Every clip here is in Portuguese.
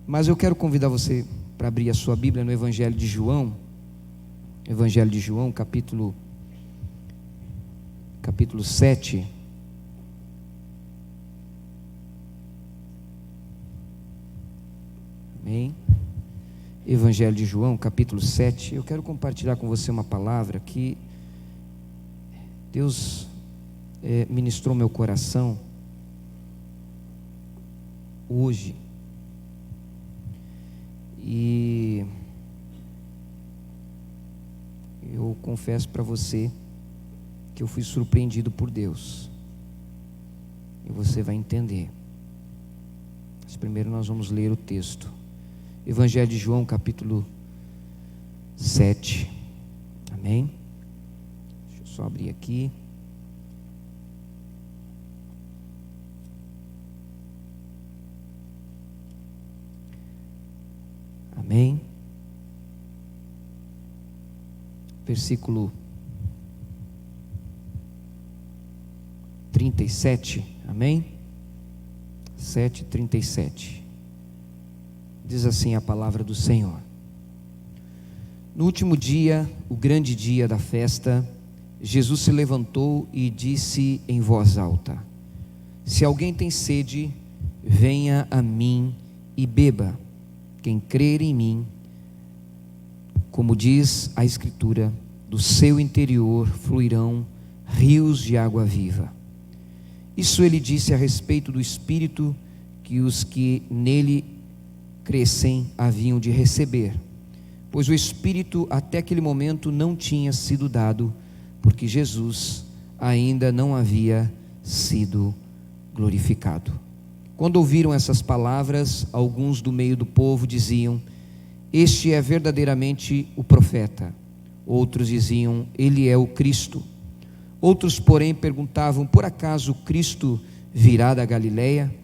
Mas eu quero convidar você para abrir a sua Bíblia no Evangelho de João, capítulo 7. Amém? Evangelho de João, capítulo 7. Eu quero compartilhar com você uma palavra que Deus ministrou meu coração hoje. E eu confesso para você que eu fui surpreendido por Deus. E você vai entender. Mas primeiro nós vamos ler o texto. Evangelho de João, capítulo 7. Amém? Deixa eu só abrir aqui. Amém? Versículo 37. Amém? 7:37. Diz assim a palavra do Senhor: No último dia, o grande dia da festa, Jesus se levantou e disse em voz alta: Se alguém tem sede, venha a mim e beba. Quem crer em mim, como diz a Escritura, do seu interior fluirão rios de água viva. Isso ele disse a respeito do Espírito que os que nele crescem haviam de receber, pois o Espírito até aquele momento não tinha sido dado, porque Jesus ainda não havia sido glorificado. Quando ouviram essas palavras, alguns do meio do povo diziam: Este é verdadeiramente o profeta. Outros diziam: Ele é o Cristo. Outros, porém, perguntavam: Por acaso o Cristo virá da Galileia?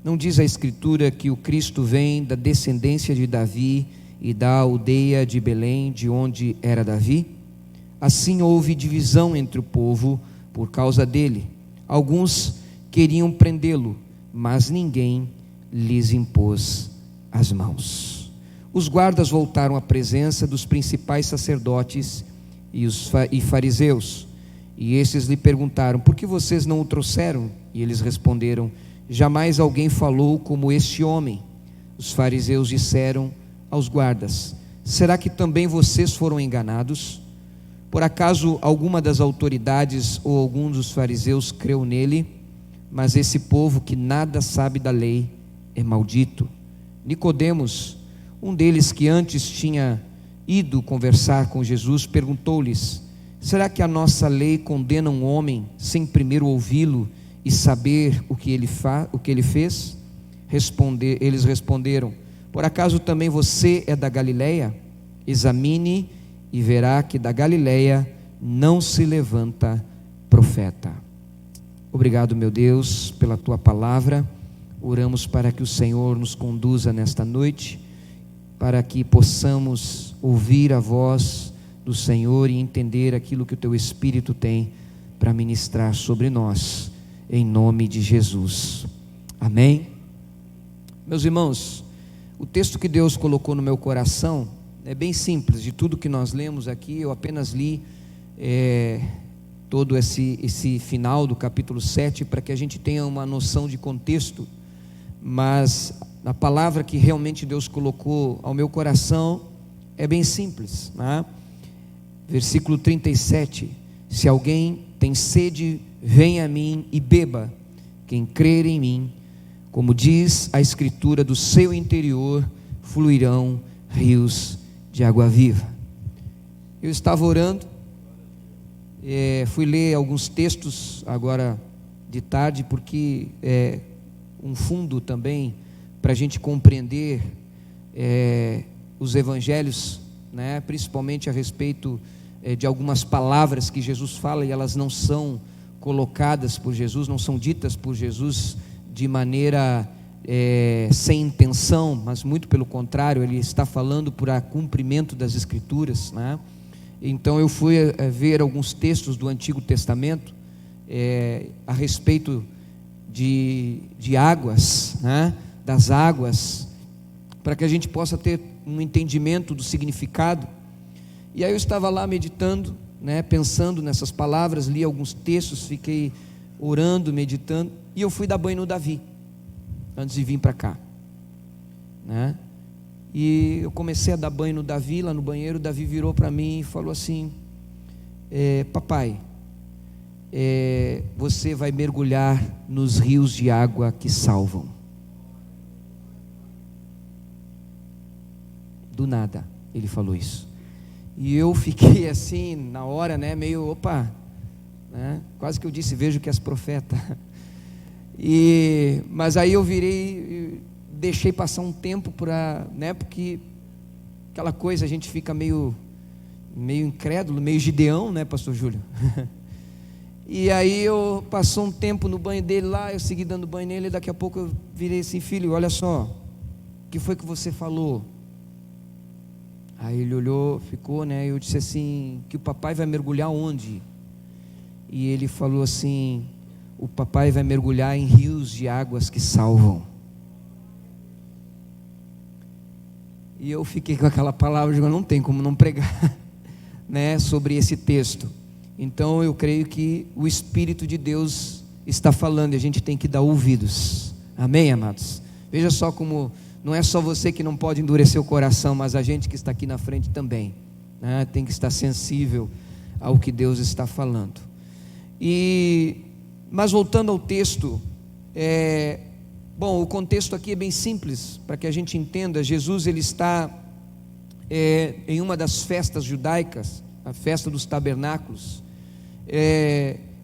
Não diz a Escritura que o Cristo vem da descendência de Davi e da aldeia de Belém, de onde era Davi? Assim houve divisão entre o povo por causa dele. Alguns queriam prendê-lo, mas ninguém lhes impôs as mãos. Os guardas voltaram à presença dos principais sacerdotes e fariseus, e esses lhe perguntaram: Por que vocês não o trouxeram? E eles responderam: Jamais alguém falou como este homem. Os fariseus disseram aos guardas: Será que também vocês foram enganados? Por acaso alguma das autoridades ou algum dos fariseus creu nele? Mas esse povo que nada sabe da lei é maldito. Nicodemos, um deles que antes tinha ido conversar com Jesus, perguntou-lhes: Será que a nossa lei condena um homem sem primeiro ouvi-lo e saber o que ele fez? Eles responderam: Por acaso também você é da Galileia? Examine e verá que da Galileia não se levanta profeta. Obrigado, meu Deus, pela tua palavra. Oramos para que o Senhor nos conduza nesta noite, para que possamos ouvir a voz do Senhor e entender aquilo que o teu Espírito tem para ministrar sobre nós, em nome de Jesus. Amém? Meus irmãos, o texto que Deus colocou no meu coração é bem simples. De tudo que nós lemos aqui, eu apenas li todo esse final do capítulo 7, para que a gente tenha uma noção de contexto. Mas a palavra que realmente Deus colocou ao meu coração é bem simples, né? Versículo 37: Se alguém tem sede, venha a mim e beba. Quem crer em mim, como diz a Escritura, do seu interior fluirão rios de água viva. Eu estava orando, fui ler alguns textos agora de tarde, porque é um fundo também para a gente compreender os evangelhos, né? Principalmente a respeito de algumas palavras que Jesus fala, e elas não são colocadas por Jesus, não são ditas por Jesus de maneira sem intenção, mas muito pelo contrário, ele está falando por cumprimento das Escrituras, né? Então eu fui ver alguns textos do Antigo Testamento a respeito de águas, né? Das águas para que a gente possa ter um entendimento do significado. E aí eu estava lá meditando, né, pensando nessas palavras, li alguns textos, fiquei orando, meditando, e eu fui dar banho no Davi, antes de vir para cá, né? E eu comecei a dar banho no Davi, lá no banheiro. O Davi virou para mim e falou assim: papai, você vai mergulhar nos rios de água que salvam. Do nada ele falou isso, e eu fiquei assim na hora, né, meio opa, né? Quase que eu disse: vejo que és profeta. Mas aí eu virei, deixei passar um tempo para, né, porque aquela coisa, a gente fica meio incrédulo, meio Gideão, né, pastor Júlio? E aí eu passou um tempo no banho dele lá, eu segui dando banho nele, e daqui a pouco eu virei assim: filho, olha só, o que foi que você falou? Aí ele olhou, ficou, né? Eu disse assim: que o papai vai mergulhar onde? E ele falou assim: o papai vai mergulhar em rios de águas que salvam. E eu fiquei com aquela palavra, digo, não tem como não pregar, né, sobre esse texto. Então eu creio que o Espírito de Deus está falando, e a gente tem que dar ouvidos. Amém, amados? Veja só como não é só você que não pode endurecer o coração, mas a gente que está aqui na frente também, né, tem que estar sensível ao que Deus está falando. Mas voltando ao texto, bom, o contexto aqui é bem simples, para que a gente entenda. Jesus, ele está em uma das festas judaicas, a festa dos tabernáculos.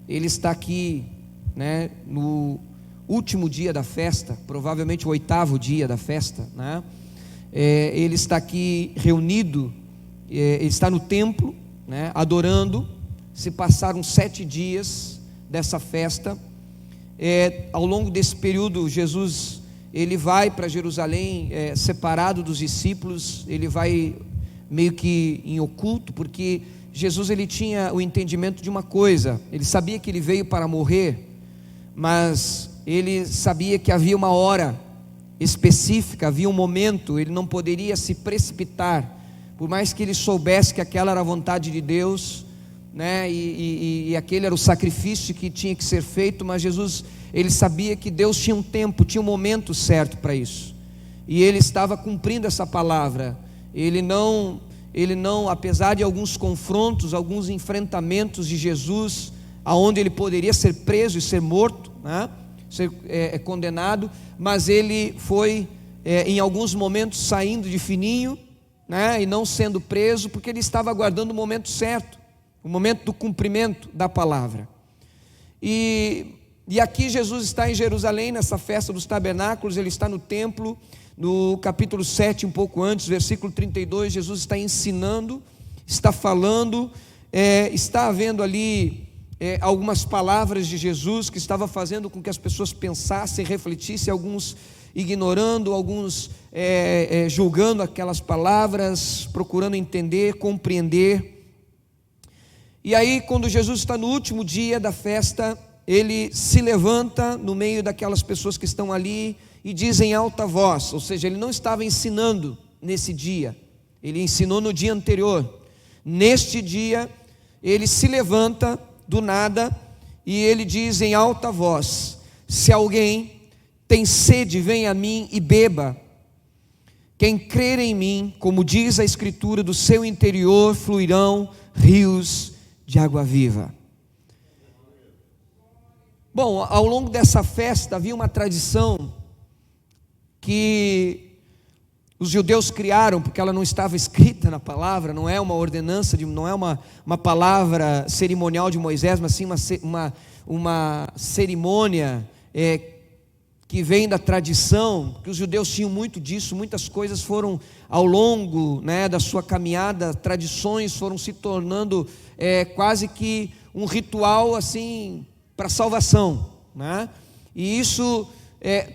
Ele está aqui, né, no último dia da festa, provavelmente o 8º dia da festa, né? Ele está aqui reunido, ele está no templo, né, adorando. Se passaram 7 dias dessa festa. Ao longo desse período, Jesus, ele vai para Jerusalém, separado dos discípulos. Ele vai meio que em oculto, porque Jesus, ele tinha o entendimento de uma coisa. Ele sabia que ele veio para morrer, mas ele sabia que havia uma hora específica, havia um momento. Ele não poderia se precipitar, por mais que ele soubesse que aquela era a vontade de Deus, né? E aquele era o sacrifício que tinha que ser feito. Mas Jesus, ele sabia que Deus tinha um tempo, tinha um momento certo para isso, e ele estava cumprindo essa palavra. Ele não, apesar de alguns confrontos, alguns enfrentamentos de Jesus, aonde ele poderia ser preso e ser morto, né? Ser condenado, mas ele foi em alguns momentos saindo de fininho, né? E não sendo preso, porque ele estava aguardando o momento certo, o momento do cumprimento da palavra. E aqui Jesus está em Jerusalém, nessa festa dos tabernáculos. Ele está no templo. No capítulo 7, um pouco antes, versículo 32, Jesus está ensinando, está falando, está havendo ali algumas palavras de Jesus que estava fazendo com que as pessoas pensassem, refletissem, alguns ignorando, alguns julgando aquelas palavras, procurando entender, compreender. E aí, quando Jesus está no último dia da festa, ele se levanta no meio daquelas pessoas que estão ali e diz em alta voz. Ou seja, ele não estava ensinando nesse dia, ele ensinou no dia anterior. Neste dia, ele se levanta do nada e ele diz em alta voz: se alguém tem sede, venha a mim e beba. Quem crer em mim, como diz a Escritura, do seu interior fluirão rios de água viva. Bom, ao longo dessa festa havia uma tradição que os judeus criaram, porque ela não estava escrita na palavra, não é uma ordenança, não é uma palavra cerimonial de Moisés, mas sim uma cerimônia que vem da tradição, que os judeus tinham muito disso. Muitas coisas foram, ao longo, né, da sua caminhada, tradições foram se tornando quase que um ritual assim para salvação, né? E isso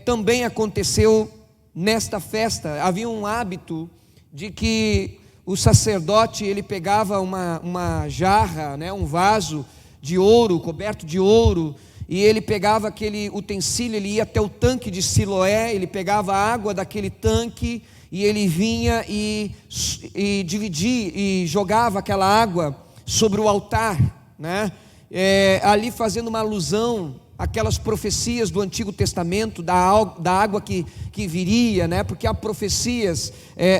também aconteceu nesta festa. Havia um hábito de que o sacerdote, ele pegava uma jarra, né, um vaso de ouro, coberto de ouro, e ele pegava aquele utensílio, ele ia até o tanque de Siloé, ele pegava a água daquele tanque, e ele vinha e dividia, e jogava aquela água sobre o altar, né? Ali fazendo uma alusão àquelas profecias do Antigo Testamento, da água que viria, né? Porque há profecias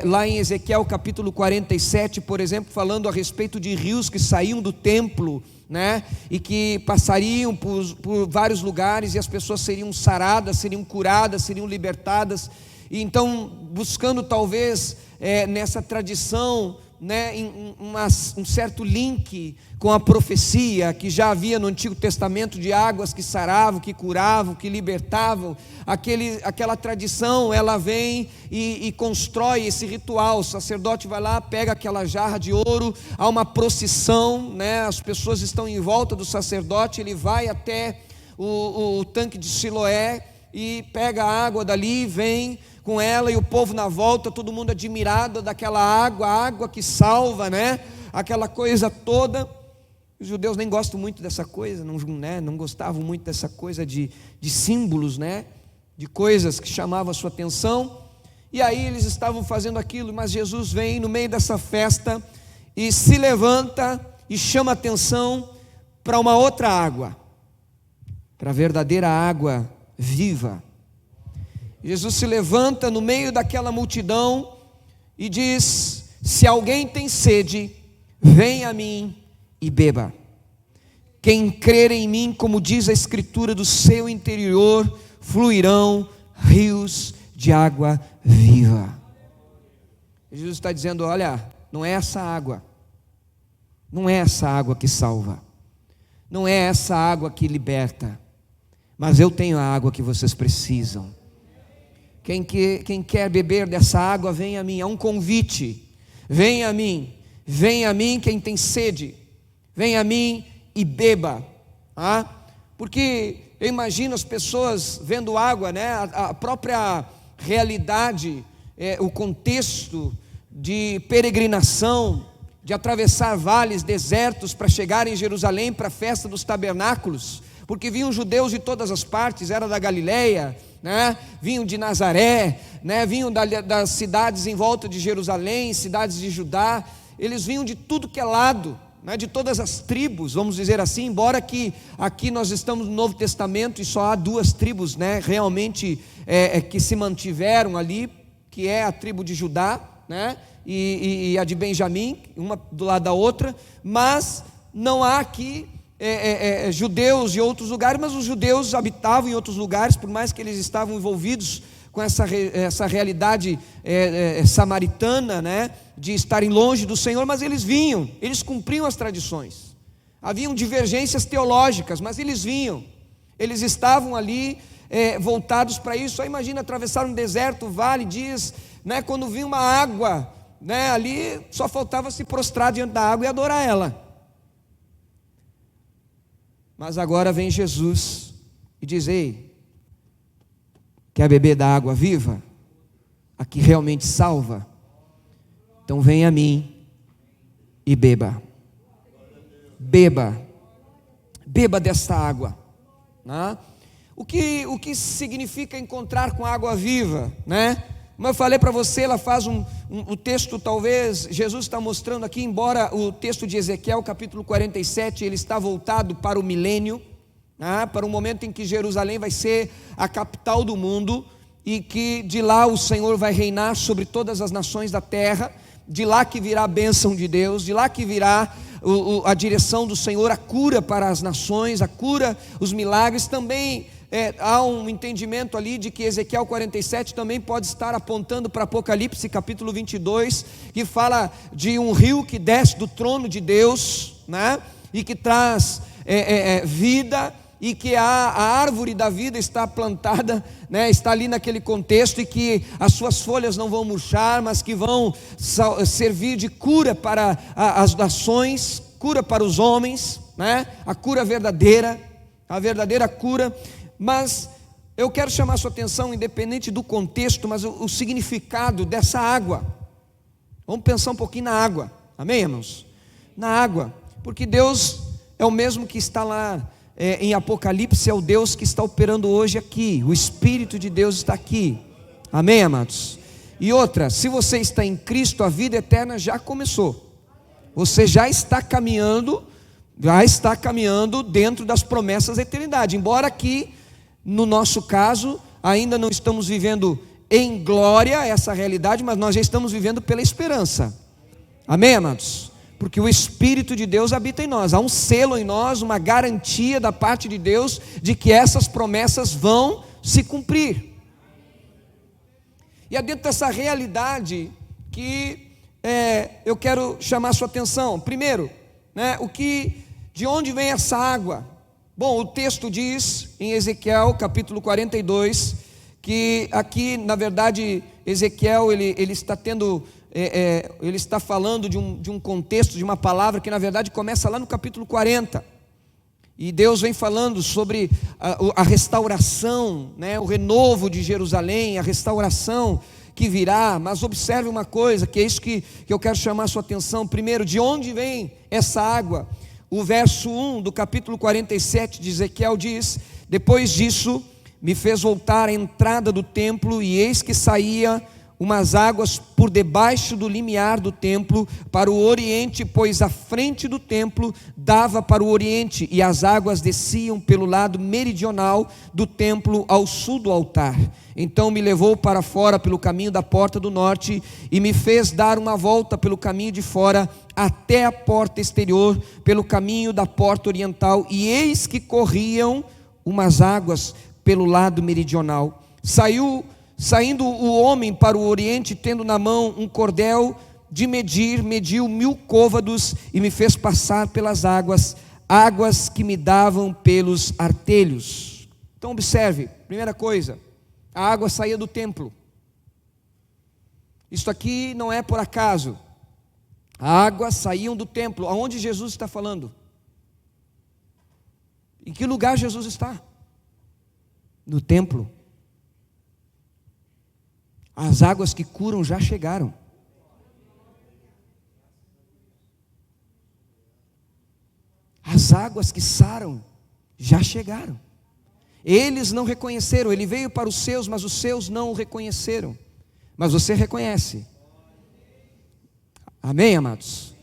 lá em Ezequiel capítulo 47, por exemplo, falando a respeito de rios que saíam do templo, né? E que passariam por vários lugares, e as pessoas seriam saradas, seriam curadas, seriam libertadas. E então, buscando talvez nessa tradição, né, um certo link com a profecia que já havia no Antigo Testamento de águas que saravam, que curavam, que libertavam, aquela tradição, ela vem e constrói esse ritual. O sacerdote vai lá, pega aquela jarra de ouro, há uma procissão, né, as pessoas estão em volta do sacerdote, ele vai até o tanque de Siloé e pega a água dali, vem com ela, e o povo na volta, todo mundo admirado daquela água, a água que salva, né? Aquela coisa toda. Os judeus nem gostam muito dessa coisa, não gostavam muito dessa coisa de símbolos, né? De coisas que chamavam a sua atenção. E aí eles estavam fazendo aquilo, mas Jesus vem no meio dessa festa e se levanta e chama a atenção para uma outra água, para a verdadeira água viva. Jesus se levanta no meio daquela multidão e diz: se alguém tem sede, venha a mim e beba. Quem crer em mim, como diz a Escritura, do seu interior fluirão rios de água viva. Jesus está dizendo: olha, não é essa água, não é essa água que salva, não é essa água que liberta, mas eu tenho a água que vocês precisam. Quem quer beber dessa água, venha a mim. É um convite. Venha a mim quem tem sede. Venha a mim e beba. Porque eu imagino as pessoas vendo água, né? A própria realidade, o contexto de peregrinação, de atravessar vales, desertos para chegar em Jerusalém para a festa dos tabernáculos, porque vinham judeus de todas as partes, era da Galileia, né? Vinham de Nazaré, né? Vinham das cidades em volta de Jerusalém, cidades de Judá, eles vinham de tudo que é lado, né? De todas as tribos, vamos dizer assim, embora que aqui nós estamos no Novo Testamento e só há 2 tribos, né? Realmente que se mantiveram ali, que é a tribo de Judá, né? E a de Benjamim, uma do lado da outra, mas não há aqui judeus de outros lugares, mas os judeus habitavam em outros lugares, por mais que eles estavam envolvidos com essa realidade samaritana, né, de estarem longe do Senhor, mas eles vinham, eles cumpriam as tradições. Haviam divergências teológicas, mas eles vinham, eles estavam ali voltados para isso. Aí imagina atravessar um deserto, vale, dias, né, quando vinha uma água, né, ali só faltava se prostrar diante da água e adorar ela. Mas agora vem Jesus e diz: ei, quer beber da água viva? A que realmente salva? Então venha a mim e beba. Beba. Beba desta água, né? O que significa encontrar com a água viva, né? Como eu falei para você, ela faz o texto, talvez, Jesus está mostrando aqui, embora o texto de Ezequiel, capítulo 47, ele está voltado para o milênio, para o momento em que Jerusalém vai ser a capital do mundo, e que de lá o Senhor vai reinar sobre todas as nações da terra, de lá que virá a bênção de Deus, de lá que virá a direção do Senhor, a cura para as nações, a cura, os milagres. Também há um entendimento ali de que Ezequiel 47 também pode estar apontando para Apocalipse capítulo 22, que fala de um rio que desce do trono de Deus, né? E que traz vida, e que a árvore da vida está plantada, né? Está ali naquele contexto, e que as suas folhas não vão murchar, mas que vão servir de cura para as nações, cura para os homens, né? A cura verdadeira, a verdadeira cura. Mas eu quero chamar a sua atenção, independente do contexto, mas o significado dessa água. Vamos pensar um pouquinho na água, amém, irmãos? Na água, porque Deus é o mesmo que está lá em Apocalipse é o Deus que está operando hoje aqui. O Espírito de Deus está aqui. Amém, amados? E outra, se você está em Cristo, a vida eterna já começou. Você já está caminhando dentro das promessas da eternidade. Embora aqui, no nosso caso, ainda não estamos vivendo em glória essa realidade, mas nós já estamos vivendo pela esperança. Amém, amados? Porque o Espírito de Deus habita em nós. Há um selo em nós, uma garantia da parte de Deus de que essas promessas vão se cumprir. E é dentro dessa realidade que eu quero chamar a sua atenção. Primeiro, de onde vem essa água? Bom, o texto diz em Ezequiel capítulo 42, que aqui na verdade Ezequiel ele está tendo, ele está falando de um contexto, de uma palavra que na verdade começa lá no capítulo 40. E Deus vem falando sobre a restauração, o renovo de Jerusalém, a restauração que virá. Mas observe uma coisa, que é isso que eu quero chamar a sua atenção. Primeiro, de onde vem essa água? O verso 1 do capítulo 47 de Ezequiel diz: depois disso me fez voltar à entrada do templo, e eis que saía umas águas por debaixo do limiar do templo para o oriente, pois a frente do templo dava para o oriente, e as águas desciam pelo lado meridional do templo ao sul do altar. Então me levou para fora pelo caminho da porta do norte, e me fez dar uma volta pelo caminho de fora até a porta exterior, pelo caminho da porta oriental, e eis que umas águas pelo lado meridional. Saindo o homem para o oriente, tendo na mão um cordel de medir, mediu 1000 côvados, e me fez passar pelas águas que me davam pelos artelhos. Então observe, primeira coisa, a água saía do templo. Isso aqui não é por acaso. A água saía do templo. Aonde Jesus está falando? Em que lugar Jesus está? No templo. As águas que curam já chegaram. As águas que saram já chegaram. Eles não reconheceram. Ele veio para os seus, mas os seus não o reconheceram. Mas você reconhece. Amém, amados?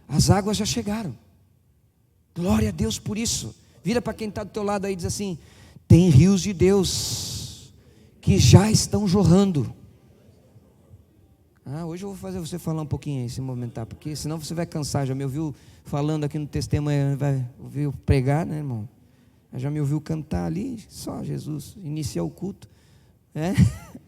As águas já chegaram. Glória a Deus por isso. Vira para quem está do teu lado aí e diz assim: tem rios de Deus que já estão jorrando. Hoje eu vou fazer você falar um pouquinho aí, se movimentar, porque senão você vai cansar. Já me ouviu falando aqui no testemunho, vai ouvir eu pregar, né, irmão? Já me ouviu cantar ali, só Jesus, iniciar o culto,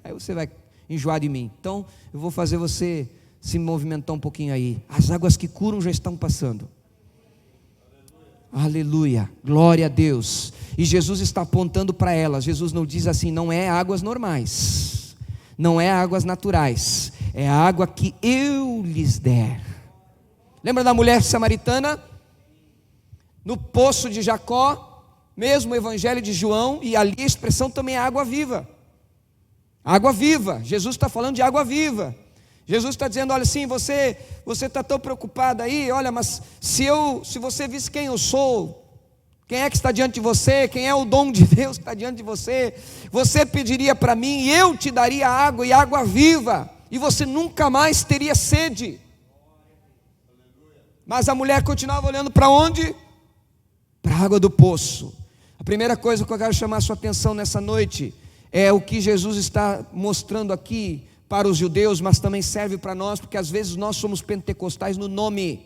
aí você vai enjoar de mim. Então eu vou fazer você se movimentar um pouquinho aí. As águas que curam já estão passando. Aleluia, glória a Deus. E Jesus está apontando para elas. Jesus não diz assim: não é águas normais, não é águas naturais, é a água que eu lhes der. Lembra da mulher samaritana? No poço de Jacó, mesmo o evangelho de João, e ali a expressão também é água viva. Água viva, Jesus está falando de água viva. Jesus está dizendo: olha assim, você está tão preocupado aí, olha, mas se você visse quem eu sou, quem é que está diante de você, quem é o dom de Deus que está diante de você, você pediria para mim, e eu te daria água, e água viva, e você nunca mais teria sede. Mas a mulher continuava olhando para onde? Para a água do poço. A primeira coisa que eu quero chamar a sua atenção nessa noite é o que Jesus está mostrando aqui para os judeus, mas também serve para nós, porque às vezes nós somos pentecostais no nome.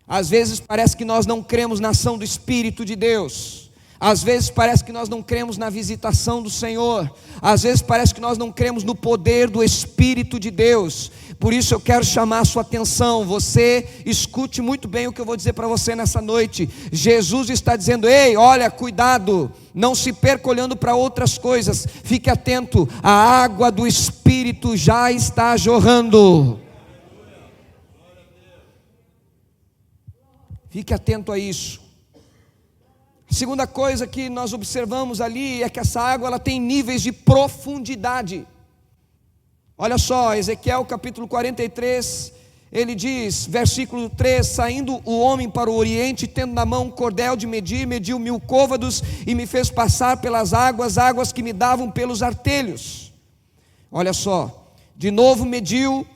Às vezes parece que nós não cremos na ação do Espírito de Deus. Às vezes parece que nós não cremos na visitação do Senhor. Às vezes parece que nós não cremos no poder do Espírito de Deus. Por isso eu quero chamar a sua atenção. Você escute muito bem o que eu vou dizer para você nessa noite. Jesus está dizendo: ei, olha, cuidado, não se perca olhando para outras coisas. Fique atento, a água do Espírito já está jorrando. Fique atento a isso. A segunda coisa que nós observamos ali é que essa água ela tem níveis de profundidade. Olha só, Ezequiel capítulo 43, ele diz, versículo 3: saindo o homem para o oriente, tendo na mão um cordel de medir, mediu 1000 côvados, e me fez passar pelas águas que me davam pelos artelhos. Olha só, de novo mediu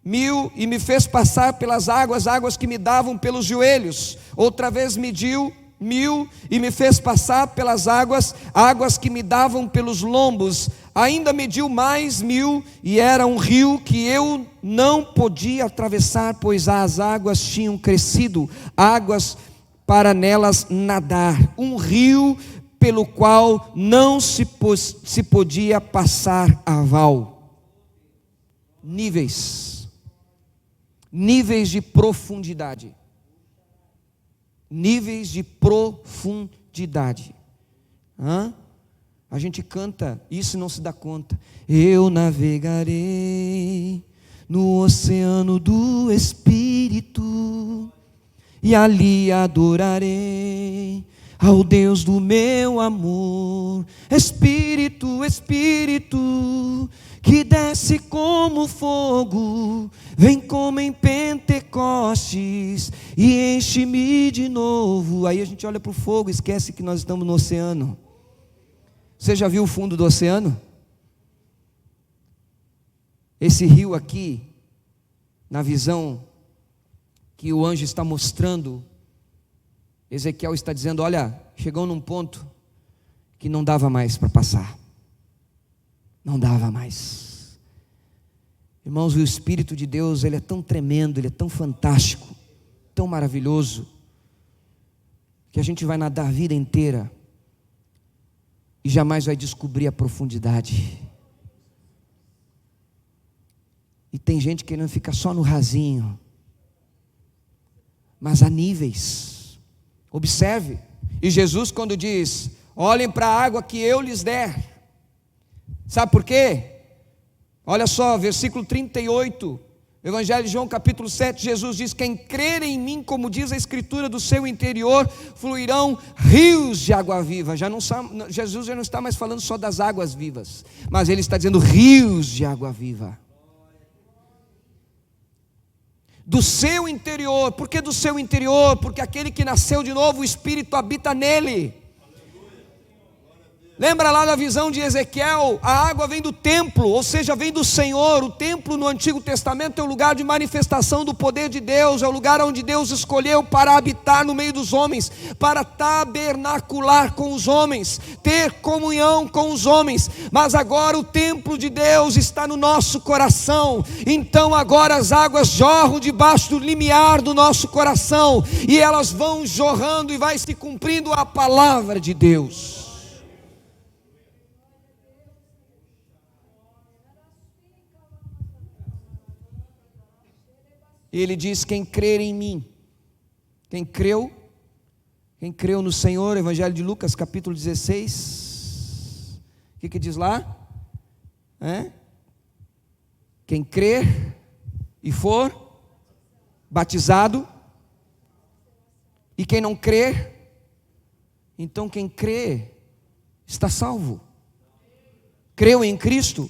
1000 e me fez passar pelas águas que me davam pelos joelhos. Outra vez mediu 1000 e me fez passar pelas águas que me davam pelos lombos. Ainda mediu mais 1000, e era um rio que eu não podia atravessar, pois as águas tinham crescido, águas para nelas nadar, um rio pelo qual não se podia passar a val. Níveis de profundidade. Níveis de profundidade. A gente canta isso e não se dá conta. Eu navegarei no oceano do Espírito, e ali adorarei ao Deus do meu amor. Espírito, Espírito, que desce como fogo, vem como em Pentecostes e enche-me de novo. Aí a gente olha para o fogo e esquece que nós estamos no oceano. Você já viu o fundo do oceano? Esse rio aqui, na visão que o anjo está mostrando, Ezequiel está dizendo: olha, chegou num ponto que não dava mais para passar. Não dava mais. Irmãos, o Espírito de Deus, ele é tão tremendo, ele é tão fantástico, tão maravilhoso, que a gente vai nadar a vida inteira e jamais vai descobrir a profundidade. E tem gente querendo ficar só no rasinho, mas há níveis. Observe, e Jesus, quando diz: olhem para a água que eu lhes der, sabe por quê? Olha só, versículo 38, Evangelho de João capítulo 7, Jesus diz: quem crer em mim, como diz a Escritura, do seu interior fluirão rios de água viva. Jesus já não está mais falando só das águas vivas, mas ele está dizendo rios de água viva. Do seu interior. Por que do seu interior? Porque aquele que nasceu de novo, o Espírito habita nele. Lembra lá da visão de Ezequiel? A água vem do templo, ou seja, vem do Senhor. O templo no Antigo Testamento é o lugar de manifestação do poder de Deus, é o lugar onde Deus escolheu para habitar no meio dos homens, para tabernacular com os homens, ter comunhão com os homens. Mas agora o templo de Deus está no nosso coração. Então agora as águas jorram debaixo do limiar do nosso coração, e elas vão jorrando e vai se cumprindo a palavra de Deus. Ele diz: quem crer em mim, quem creu no Senhor. Evangelho de Lucas capítulo 16, o que diz lá? Quem crer e for batizado, e quem não crer, então quem crê está salvo. Creu em Cristo,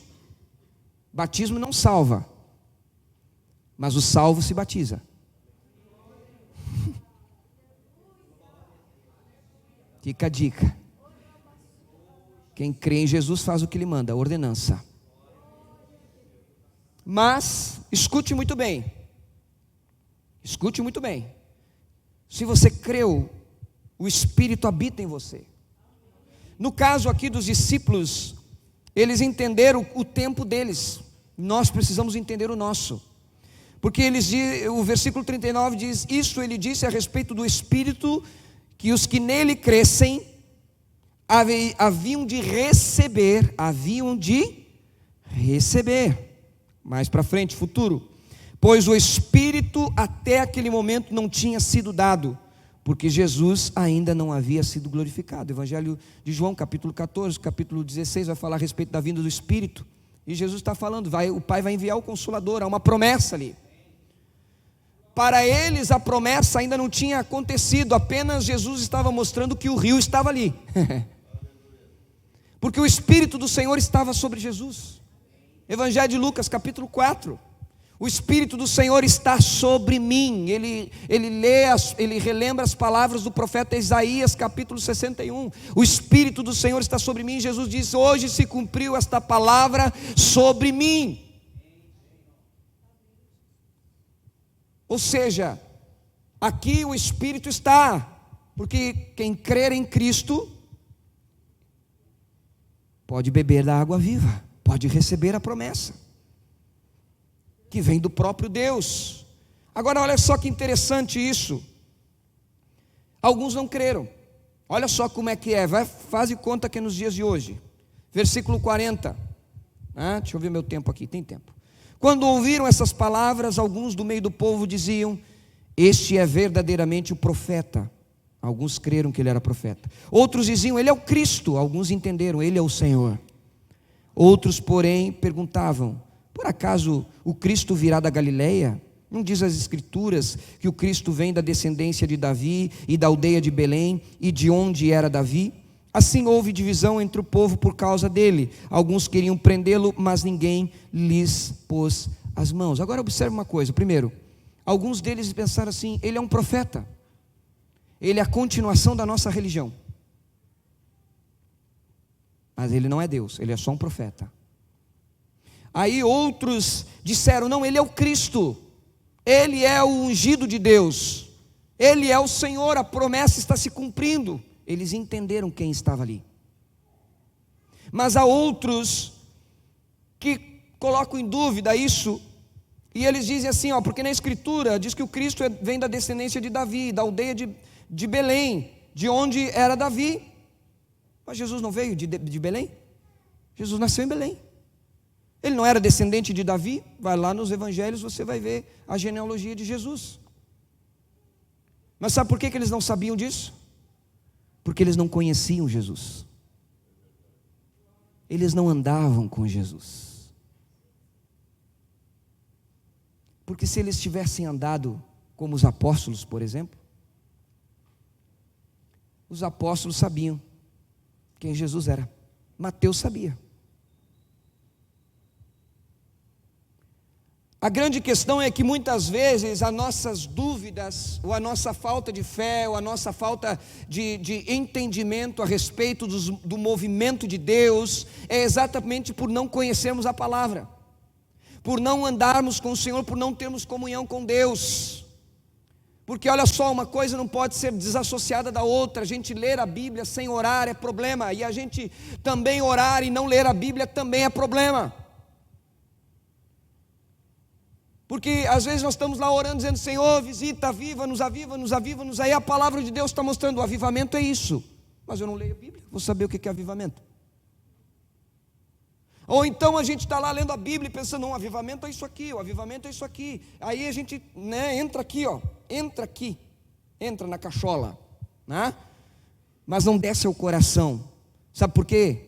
batismo não salva, mas o salvo se batiza. Fica a dica. Quem crê em Jesus faz o que ele manda, a ordenança. Mas, escute muito bem. Escute muito bem. Se você creu, o Espírito habita em você. No caso aqui dos discípulos, eles entenderam o tempo deles. Nós precisamos entender o nosso. Porque o versículo 39 diz: isso ele disse a respeito do Espírito, que os que nele crescem haviam de receber. Mais para frente, futuro. Pois o Espírito até aquele momento não tinha sido dado, porque Jesus ainda não havia sido glorificado. Evangelho de João capítulo 14, capítulo 16 vai falar a respeito da vinda do Espírito. E Jesus está falando, o Pai vai enviar o Consolador, há uma promessa ali. Para eles a promessa ainda não tinha acontecido, apenas Jesus estava mostrando que o rio estava ali. Porque o Espírito do Senhor estava sobre Jesus. Evangelho de Lucas capítulo 4. O Espírito do Senhor está sobre mim. Ele relembra as palavras do profeta Isaías, capítulo 61. O Espírito do Senhor está sobre mim. Jesus diz: hoje se cumpriu esta palavra sobre mim. Ou seja, aqui o Espírito está, porque quem crer em Cristo pode beber da água viva, pode receber a promessa que vem do próprio Deus. Agora olha só que interessante isso. Alguns não creram. Olha só como é que é. Faz de conta que é nos dias de hoje. Versículo 40. Deixa eu ver meu tempo aqui, tem tempo. Quando ouviram essas palavras, alguns do meio do povo diziam: este é verdadeiramente o profeta. Alguns creram que ele era profeta. Outros diziam: ele é o Cristo. Alguns entenderam: ele é o Senhor. Outros, porém, perguntavam: por acaso o Cristo virá da Galileia? Não diz as Escrituras que o Cristo vem da descendência de Davi e da aldeia de Belém e de onde era Davi? Assim houve divisão entre o povo por causa dele. Alguns queriam prendê-lo, mas ninguém lhes pôs as mãos. Agora observe uma coisa. Primeiro, alguns deles pensaram assim: ele é um profeta, ele é a continuação da nossa religião. Mas ele não é Deus, ele é só um profeta. Aí outros disseram: não, ele é o Cristo, ele é o ungido de Deus, ele é o Senhor, a promessa está se cumprindo. Eles entenderam quem estava ali. Mas há outros que colocam em dúvida isso, e eles dizem assim: porque na Escritura diz que o Cristo vem da descendência de Davi, da aldeia de Belém, de onde era Davi. Mas Jesus não veio de Belém? Jesus nasceu em Belém. Ele não era descendente de Davi? Vai lá nos evangelhos, você vai ver a genealogia de Jesus. Mas sabe por que eles não sabiam disso? Porque eles não conheciam Jesus. Eles não andavam com Jesus. Porque se eles tivessem andado como os apóstolos, por exemplo, os apóstolos sabiam quem Jesus era. Mateus sabia. A grande questão é que muitas vezes as nossas dúvidas, ou a nossa falta de fé, ou a nossa falta de entendimento a respeito do movimento de Deus, é exatamente por não conhecermos a palavra, por não andarmos com o Senhor, por não termos comunhão com Deus. Porque olha só, uma coisa não pode ser desassociada da outra. A gente ler a Bíblia sem orar é problema, e a gente também orar e não ler a Bíblia também é problema. Porque às vezes nós estamos lá orando, dizendo: Senhor, visita, aviva-nos, aviva-nos, aviva-nos. Aí a palavra de Deus está mostrando: o avivamento é isso. Mas eu não leio a Bíblia, vou saber o que é avivamento. Ou então a gente está lá lendo a Bíblia e pensando: não, o avivamento é isso aqui, o avivamento é isso aqui. Aí a gente entra aqui, entra na cachola, né? Mas não desce ao coração. Sabe por quê?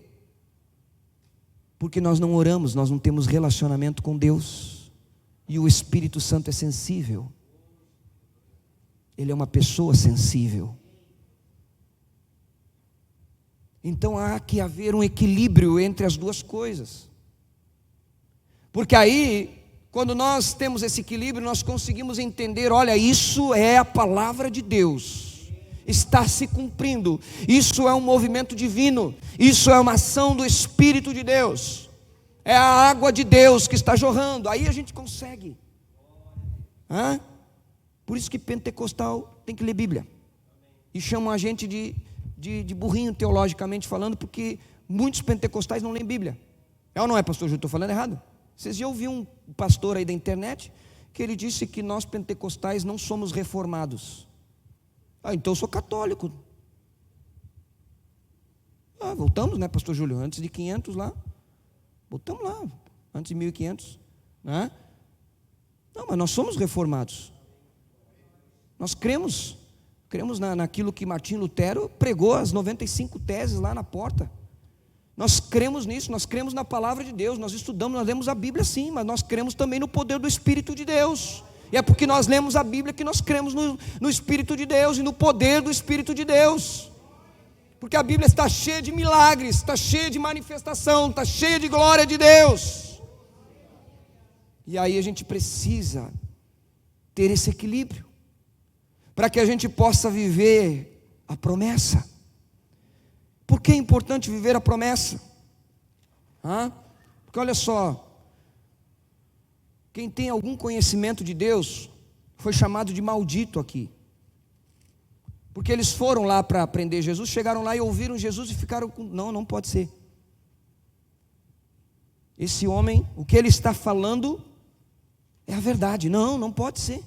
Porque nós não oramos, nós não temos relacionamento com Deus. E o Espírito Santo é sensível. Ele é uma pessoa sensível. Então há que haver um equilíbrio entre as duas coisas. Porque aí, quando nós temos esse equilíbrio, nós conseguimos entender: olha, isso é a palavra de Deus, está se cumprindo. Isso é um movimento divino, isso é uma ação do Espírito de Deus. É a água de Deus que está jorrando. Aí a gente consegue. Por isso que pentecostal tem que ler Bíblia. E chamam a gente de burrinho teologicamente falando, porque muitos pentecostais não leem Bíblia. É ou não é, pastor Júlio? Estou falando errado? Vocês já ouviram um pastor aí da internet que ele disse que nós pentecostais não somos reformados. Então eu sou católico. Voltamos, né, pastor Júlio? Antes de 500 lá. Voltamos lá, antes de 1500, né? Não, mas nós somos reformados. Nós cremos naquilo que Martim Lutero pregou, as 95 teses lá na porta. Nós cremos nisso, nós cremos na palavra de Deus, nós estudamos, nós lemos a Bíblia sim, mas nós cremos também no poder do Espírito de Deus. E é porque nós lemos a Bíblia que nós cremos no Espírito de Deus e no poder do Espírito de Deus. Porque a Bíblia está cheia de milagres, está cheia de manifestação, está cheia de glória de Deus. E aí a gente precisa ter esse equilíbrio, para que a gente possa viver a promessa. Por que é importante viver a promessa? Porque olha só, quem tem algum conhecimento de Deus foi chamado de maldito aqui, porque eles foram lá para prender Jesus, chegaram lá e ouviram Jesus e ficaram com, não pode ser, esse homem, o que ele está falando é a verdade, não pode ser.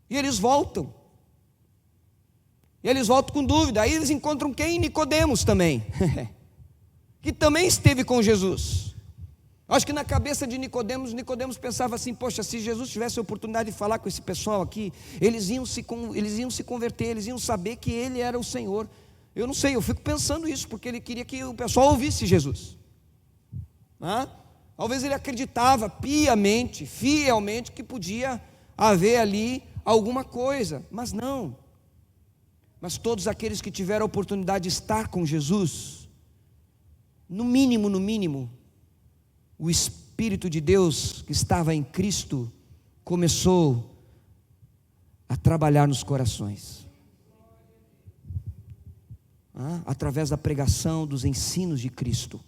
E eles voltam com dúvida. Aí eles encontram quem? Nicodemos também que também esteve com Jesus. Acho que na cabeça de Nicodemos pensava assim: poxa, se Jesus tivesse a oportunidade de falar com esse pessoal aqui, eles iam se converter, eles iam saber que Ele era o Senhor. Eu não sei, eu fico pensando isso, porque ele queria que o pessoal ouvisse Jesus. Talvez ele acreditava piamente, fielmente, que podia haver ali alguma coisa, mas não. Mas todos aqueles que tiveram a oportunidade de estar com Jesus, no mínimo, o Espírito de Deus que estava em Cristo começou a trabalhar nos corações, através da pregação, dos ensinos de Cristo.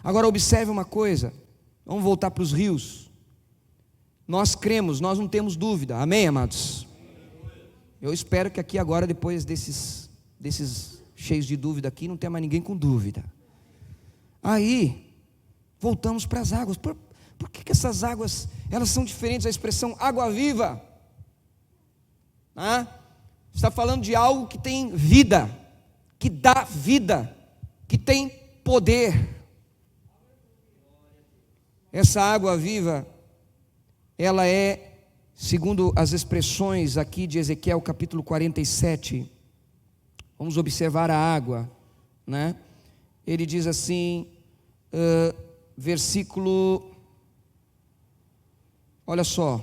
Agora observe uma coisa, vamos voltar para os rios. Nós cremos, nós não temos dúvida, amém, amados? Eu espero que aqui agora, depois desses cheios de dúvida aqui, não tenha mais ninguém com dúvida. Aí, voltamos para as águas. Por que essas águas, elas são diferentes? A expressão água viva, está falando de algo que tem vida, que dá vida, que tem poder. Essa água viva, ela é, segundo as expressões aqui de Ezequiel capítulo 47, vamos observar a água, Ele diz assim, versículo, olha só,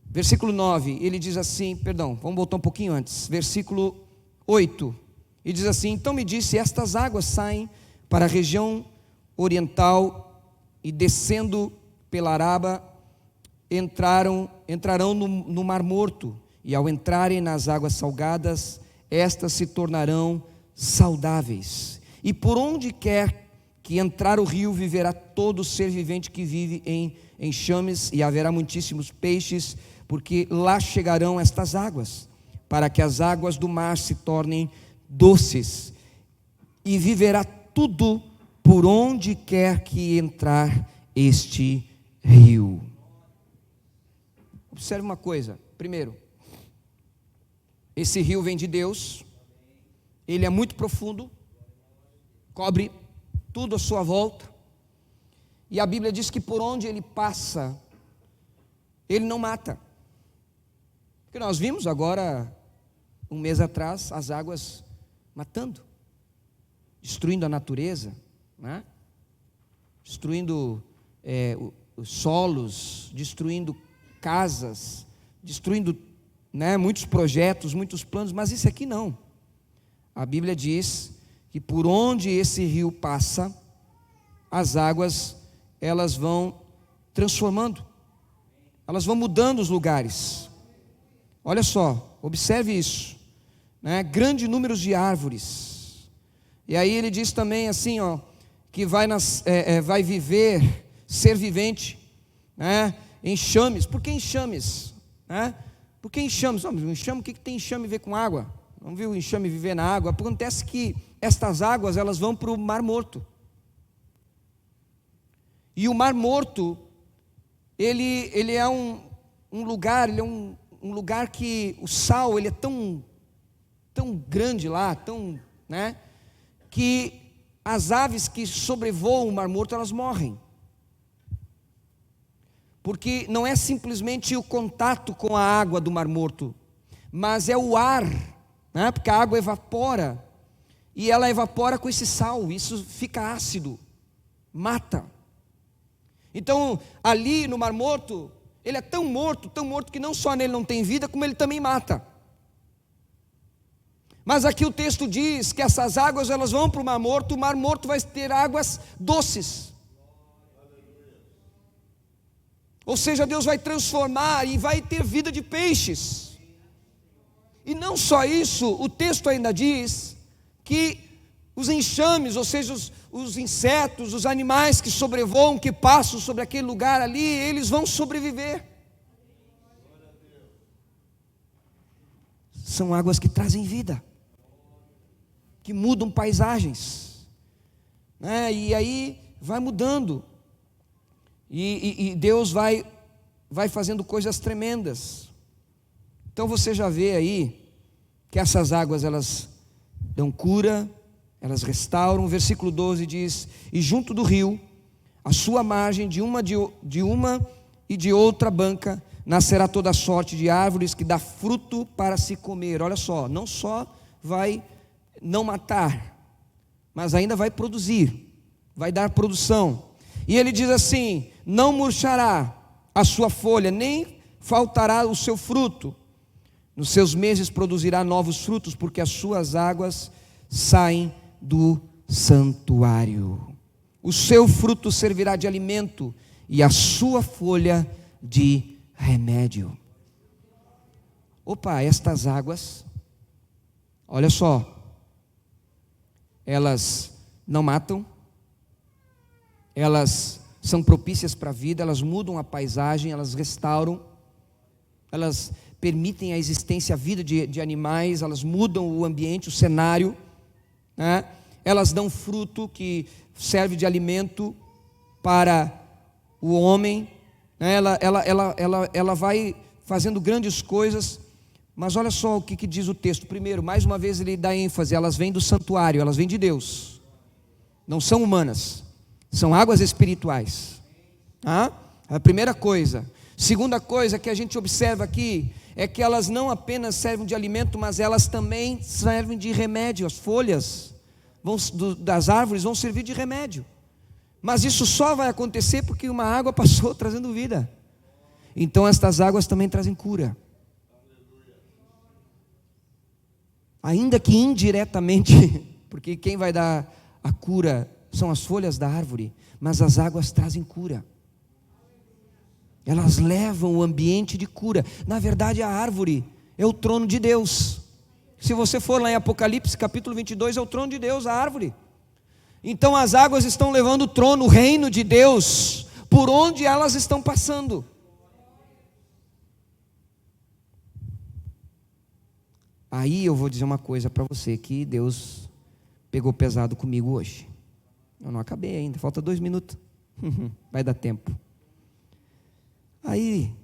versículo 9, ele diz assim, vamos voltar um pouquinho antes, versículo 8, ele diz assim: então me disse, estas águas saem para a região oriental e descendo pela Araba, entrarão no Mar Morto, e ao entrarem nas águas salgadas, estas se tornarão saudáveis, e por onde quer que entrar o rio, viverá todo ser vivente que vive em enxames, e haverá muitíssimos peixes, porque lá chegarão estas águas, para que as águas do mar se tornem doces, e viverá tudo por onde quer que entrar este rio. Observe uma coisa, primeiro, esse rio vem de Deus, ele é muito profundo, cobre tudo à sua volta, e a Bíblia diz que por onde ele passa, ele não mata, porque nós vimos agora, um mês atrás, as águas matando, destruindo a natureza, destruindo os solos, destruindo casas, destruindo muitos projetos, muitos planos, mas isso aqui não. A Bíblia diz que por onde esse rio passa, as águas, elas vão transformando, elas vão mudando os lugares. Olha só, observe isso, grande número de árvores. E aí ele diz também assim, que vai viver, ser vivente, enxames. Por que enxames? Por que enxames? Enxame, o que tem enxame a ver com água? Não viu o enxame viver na água? Acontece que estas águas, elas vão para o Mar Morto, e o Mar Morto, ele é um lugar, ele é um lugar que o sal, ele é tão grande lá, que as aves que sobrevoam o Mar Morto, elas morrem, porque não é simplesmente o contato com a água do Mar Morto, mas é o ar, porque a água evapora, e ela evapora com esse sal, isso fica ácido, mata. Então ali no Mar Morto, ele é tão morto que não só nele não tem vida, como ele também mata. Mas aqui o texto diz que essas águas, elas vão para o Mar Morto vai ter águas doces. Ou seja, Deus vai transformar e vai ter vida de peixes. E não só isso, o texto ainda diz que os enxames, ou seja, os insetos, os animais que sobrevoam, que passam sobre aquele lugar ali, eles vão sobreviver. São águas que trazem vida, que mudam paisagens, né? E aí vai mudando, e Deus vai fazendo coisas tremendas. Então você já vê aí que essas águas, elas dão cura, elas restauram. O versículo 12 diz: e junto do rio, a sua margem, de uma e de outra banca, nascerá toda sorte de árvores que dá fruto para se comer. Olha só, não só vai não matar, mas ainda vai produzir, vai dar produção. E ele diz assim: não murchará a sua folha, nem faltará o seu fruto. Nos seus meses produzirá novos frutos, porque as suas águas saem do santuário. O seu fruto servirá de alimento, e a sua folha de remédio. Opa, estas águas, olha só, elas não matam, elas são propícias para a vida, elas mudam a paisagem, elas restauram, elas permitem a existência, a vida de animais, elas mudam o ambiente, o cenário, né? Elas dão fruto que serve de alimento para o homem, né? Ela vai fazendo grandes coisas, mas olha só o que diz o texto. Primeiro, mais uma vez ele dá ênfase: elas vêm do santuário, elas vêm de Deus, não são humanas, são águas espirituais. A primeira coisa. Segunda coisa que a gente observa aqui é que elas não apenas servem de alimento, mas elas também servem de remédio. As folhas das árvores vão servir de remédio. Mas isso só vai acontecer porque uma água passou trazendo vida. Então estas águas também trazem cura. Ainda que indiretamente, porque quem vai dar a cura são as folhas da árvore, mas as águas trazem cura. Elas levam o ambiente de cura. Na verdade, a árvore é o trono de Deus. Se você for lá em Apocalipse capítulo 22, é o trono de Deus, a árvore. Então as águas estão levando o trono, o reino de Deus, por onde elas estão passando. Aí eu vou dizer uma coisa para você, que Deus pegou pesado comigo hoje. Eu não acabei ainda, falta 2 minutos. Vai dar tempo. Aí,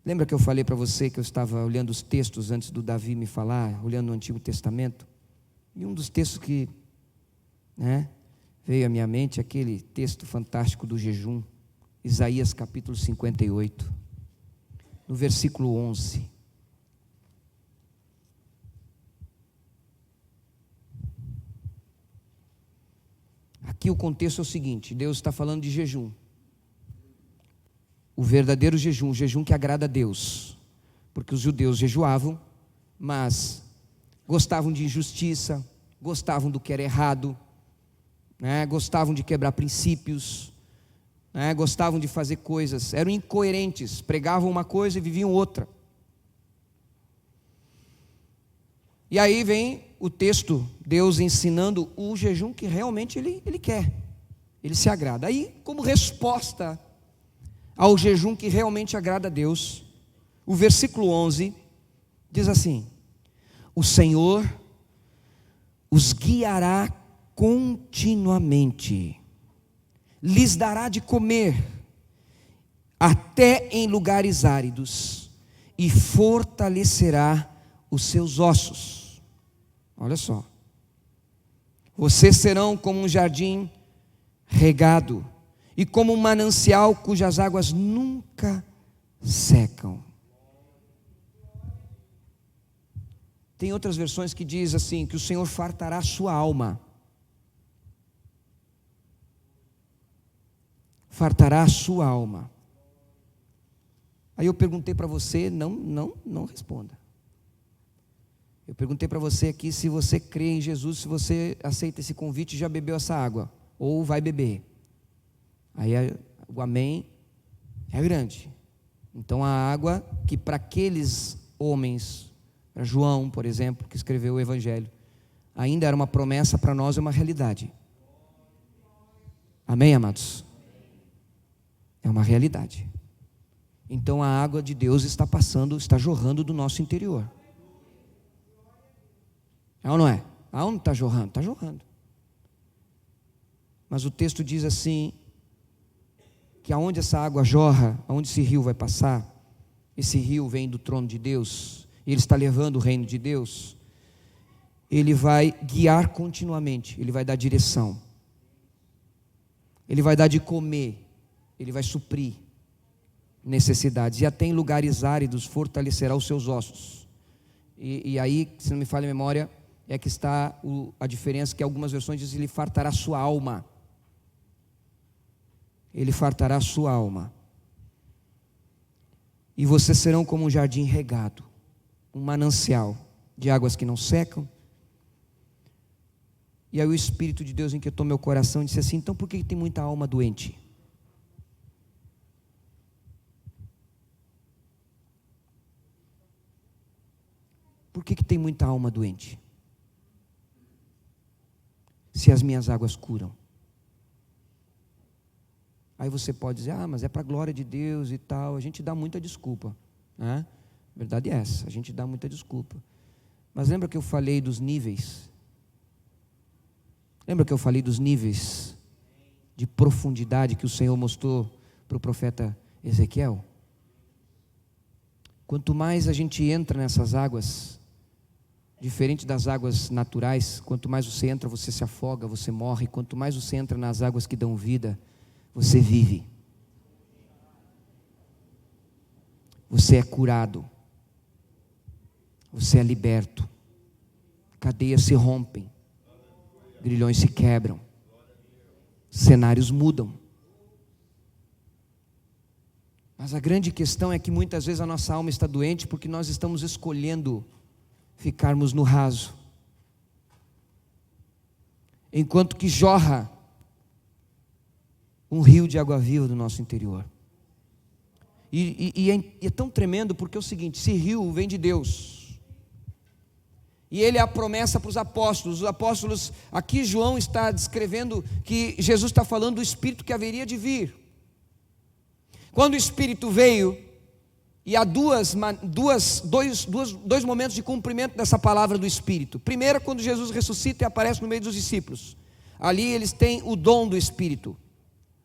lembra que eu falei para você que eu estava olhando os textos antes do Davi me falar, olhando o Antigo Testamento? E um dos textos que veio à minha mente é aquele texto fantástico do jejum, Isaías capítulo 58, no versículo 11. Aqui o contexto é o seguinte: Deus está falando de jejum. O verdadeiro jejum, o jejum que agrada a Deus, porque os judeus jejuavam, mas gostavam de injustiça, gostavam do que era errado, gostavam de quebrar princípios, gostavam de fazer coisas, eram incoerentes, pregavam uma coisa e viviam outra. E aí vem o texto, Deus ensinando o jejum que realmente Ele quer, Ele se agrada. Aí, como resposta ao jejum que realmente agrada a Deus, o versículo 11 diz assim: o Senhor os guiará continuamente, lhes dará de comer até em lugares áridos, e fortalecerá os seus ossos. Olha só, vocês serão como um jardim regado, e como um manancial cujas águas nunca secam. Tem outras versões que diz assim, que o Senhor fartará a sua alma. Fartará a sua alma. Aí eu perguntei para você, não responda. Eu perguntei para você aqui se você crê em Jesus, se você aceita esse convite e já bebeu essa água, ou vai beber. Aí o amém É grande. Então a água que para aqueles homens, para João, por exemplo, que escreveu o Evangelho, ainda era uma promessa, para nós é uma realidade. Amém, amados? É uma realidade. Então a água de Deus está passando, está jorrando do nosso interior. É ou não é? Aonde está jorrando? Está jorrando. Mas o texto diz assim, que aonde essa água jorra, aonde esse rio vai passar, esse rio vem do trono de Deus, ele está levando o reino de Deus, ele vai guiar continuamente, ele vai dar direção, ele vai dar de comer, ele vai suprir necessidades, e até em lugares áridos fortalecerá os seus ossos. E aí, se não me falha a memória, é que está a diferença, que algumas versões dizem, ele fartará a sua alma. Ele fartará a sua alma. E vocês serão como um jardim regado, um manancial de águas que não secam. E aí o Espírito de Deus inquietou meu coração e disse assim: então por que tem muita alma doente? Por que tem muita alma doente? Se as minhas águas curam. Aí você pode dizer, mas é para a glória de Deus e tal. A gente dá muita desculpa, né? A verdade é essa, a gente dá muita desculpa. Mas lembra que eu falei dos níveis? Lembra que eu falei dos níveis de profundidade que o Senhor mostrou para o profeta Ezequiel? Quanto mais a gente entra nessas águas, diferente das águas naturais, quanto mais você entra, você se afoga, você morre. Quanto mais você entra nas águas que dão vida, você vive. Você é curado. Você é liberto. Cadeias se rompem. Grilhões se quebram. Cenários mudam. Mas a grande questão é que muitas vezes a nossa alma está doente porque nós estamos escolhendo ficarmos no raso, enquanto que jorra um rio de água viva do nosso interior. E é tão tremendo porque é o seguinte: esse rio vem de Deus, e ele é a promessa para os apóstolos. Os apóstolos, aqui João está descrevendo que Jesus está falando do Espírito que haveria de vir. Quando o Espírito veio, e há dois momentos de cumprimento dessa palavra do Espírito. Primeiro, quando Jesus ressuscita e aparece no meio dos discípulos. Ali eles têm o dom do Espírito,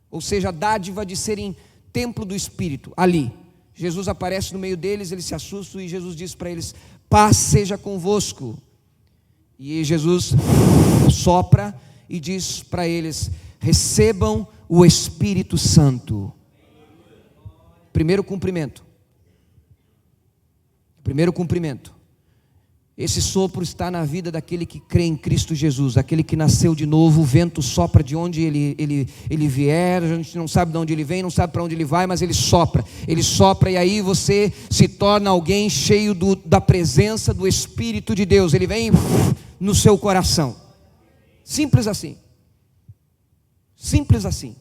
ou seja, a dádiva de serem templo do Espírito. Ali, Jesus aparece no meio deles, eles se assustam e Jesus diz para eles: paz seja convosco. E Jesus sopra e diz para eles: recebam o Espírito Santo. Primeiro cumprimento. Primeiro cumprimento. Esse sopro está na vida daquele que crê em Cristo Jesus, aquele que nasceu de novo. O vento sopra de onde ele vier, a gente não sabe de onde ele vem, não sabe para onde ele vai, mas ele sopra e aí você se torna alguém cheio da presença do Espírito de Deus. Ele vem no seu coração. Simples assim. Simples assim.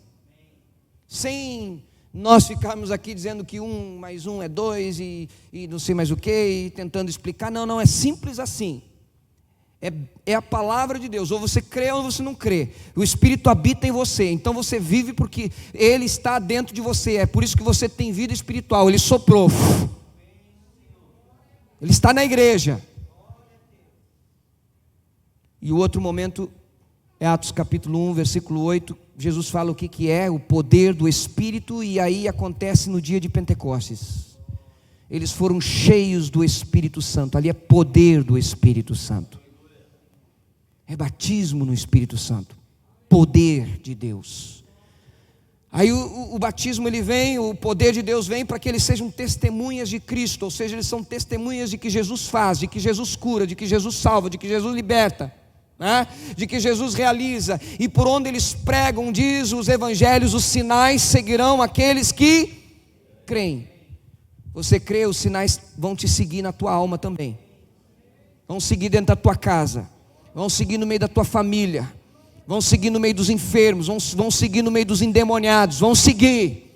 Sem nós ficarmos aqui dizendo que 1 mais 1 é 2 e não sei mais o que, e tentando explicar. Não, é simples assim. É a palavra de Deus, ou você crê ou você não crê. O Espírito habita em você, então você vive porque Ele está dentro de você. É por isso que você tem vida espiritual. Ele soprou, Ele está na igreja. E o outro momento é Atos capítulo 1, versículo 8. Jesus fala o que é o poder do Espírito, e aí acontece no dia de Pentecostes. Eles foram cheios do Espírito Santo. Ali é poder do Espírito Santo. É batismo no Espírito Santo. Poder de Deus. Aí o batismo ele vem, o poder de Deus vem para que eles sejam testemunhas de Cristo. Ou seja, eles são testemunhas de que Jesus faz, de que Jesus cura, de que Jesus salva, de que Jesus liberta, né? De que Jesus realiza. E por onde eles pregam, diz os evangelhos, os sinais seguirão aqueles que creem. Você crê, os sinais vão te seguir na tua alma também. Vão seguir dentro da tua casa, vão seguir no meio da tua família, vão seguir no meio dos enfermos, vão seguir no meio dos endemoniados, vão seguir.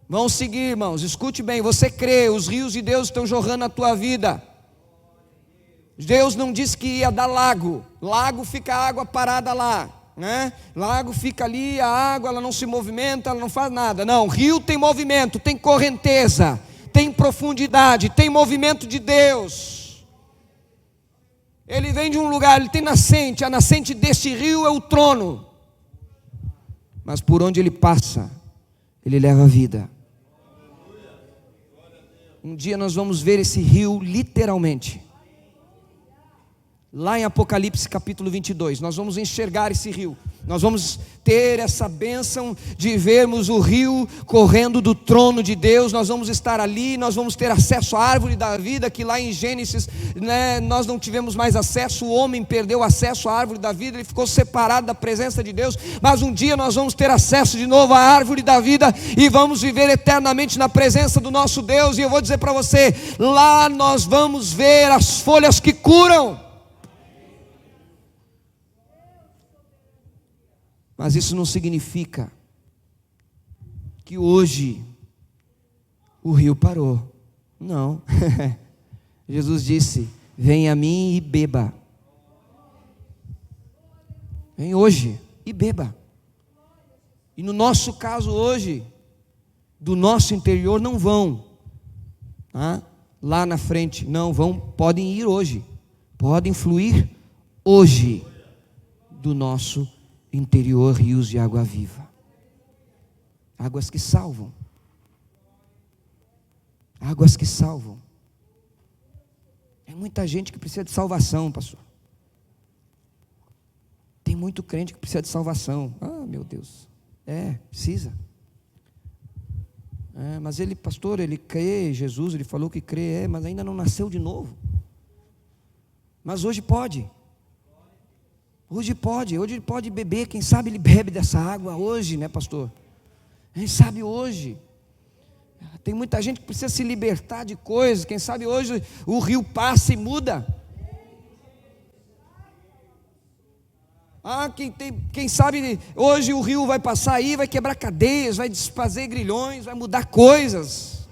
Vão seguir, irmãos, escute bem, você crê, os rios de Deus estão jorrando na tua vida. Deus não disse que ia dar lago, lago fica a água parada lá, né? Lago fica ali, a água ela não se movimenta, ela não faz nada. Não, rio tem movimento, tem correnteza, tem profundidade, tem movimento de Deus. Ele vem de um lugar, ele tem nascente, a nascente desse rio é o trono, mas por onde ele passa, ele leva a vida. Um dia nós vamos ver esse rio literalmente. Lá em Apocalipse capítulo 22, nós vamos enxergar esse rio. Nós vamos ter essa bênção de vermos o rio correndo do trono de Deus. Nós vamos estar ali, nós vamos ter acesso à árvore da vida, que lá em Gênesis, né, nós não tivemos mais acesso. O homem perdeu acesso à árvore da vida, ele ficou separado da presença de Deus. Mas um dia nós vamos ter acesso de novo à árvore da vida e vamos viver eternamente na presença do nosso Deus. E eu vou dizer para você, lá nós vamos ver as folhas que curam. Mas isso não significa que hoje o rio parou. Não. Jesus disse: vem a mim e beba. Vem hoje e beba. E no nosso caso hoje, do nosso interior não vão, tá? Lá na frente, não vão, podem ir hoje. Podem fluir hoje do nosso interior rios de água viva, águas que salvam, águas que salvam. É muita gente que precisa de salvação, pastor. Tem muito crente que precisa de salvação. Ah, meu Deus, precisa. Mas ele, pastor, ele crê, Jesus, ele falou que crê, mas ainda não nasceu de novo. Mas hoje pode. Hoje pode beber, quem sabe ele bebe dessa água hoje, né, pastor? Quem sabe hoje. Tem muita gente que precisa se libertar de coisas, quem sabe hoje o rio passa e muda. Quem sabe hoje o rio vai passar aí, vai quebrar cadeias, vai desfazer grilhões, vai mudar coisas.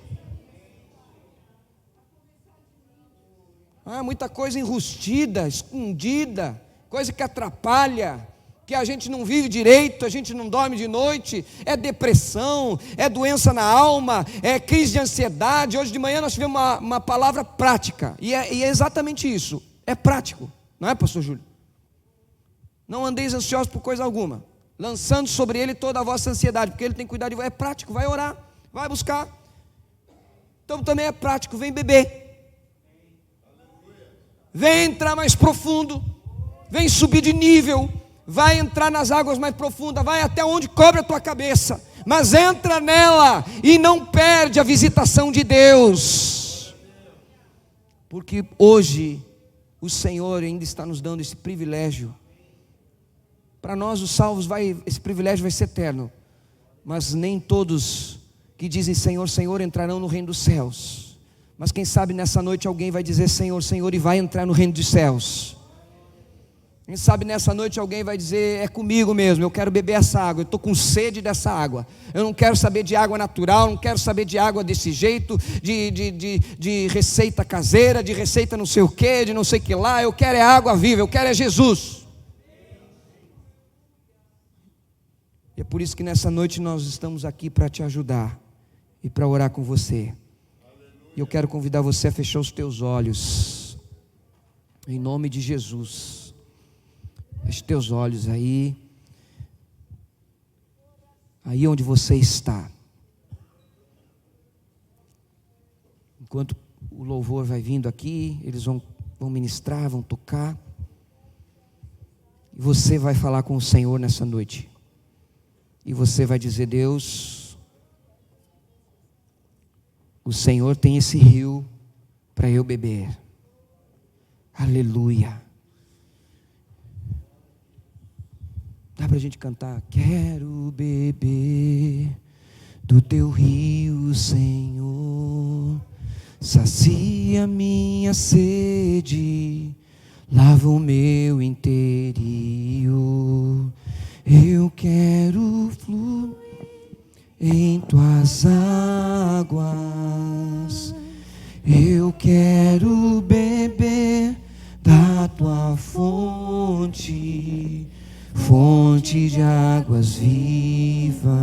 Muita coisa enrustida, escondida, coisa que atrapalha, que a gente não vive direito, a gente não dorme de noite, é depressão, é doença na alma, é crise de ansiedade. Hoje de manhã nós tivemos uma palavra prática, e é exatamente isso, é prático, não é, pastor Júlio? Não andeis ansiosos por coisa alguma, lançando sobre ele toda a vossa ansiedade, porque ele tem cuidado de você. É prático, vai orar, vai buscar. Então também é prático, vem beber, vem entrar mais profundo, vem subir de nível, vai entrar nas águas mais profundas, vai até onde cobre a tua cabeça, mas entra nela e não perde a visitação de Deus, porque hoje o Senhor ainda está nos dando esse privilégio. Para nós os salvos esse privilégio vai ser eterno, mas nem todos que dizem Senhor, Senhor entrarão no reino dos céus. Mas quem sabe nessa noite alguém vai dizer Senhor, Senhor, e vai entrar no reino dos céus. Quem sabe nessa noite alguém vai dizer, é comigo mesmo, eu quero beber essa água, eu estou com sede dessa água. Eu não quero saber de água natural, não quero saber de água desse jeito, de receita caseira, de receita não sei o que, de não sei o que lá. Eu quero é água viva, eu quero é Jesus. E é por isso que nessa noite nós estamos aqui para te ajudar e para orar com você. E eu quero convidar você a fechar os teus olhos, em nome de Jesus. Feche teus olhos aí onde você está. Enquanto o louvor vai vindo aqui, eles vão ministrar, vão tocar. E você vai falar com o Senhor nessa noite. E você vai dizer, Deus, o Senhor tem esse rio para eu beber. Aleluia. Dá para a gente cantar? Quero beber do teu rio, Senhor. Sacia minha sede, lava o meu interior. Eu quero fluir, em tuas águas. Eu quero beber da tua fonte, fonte de águas vivas.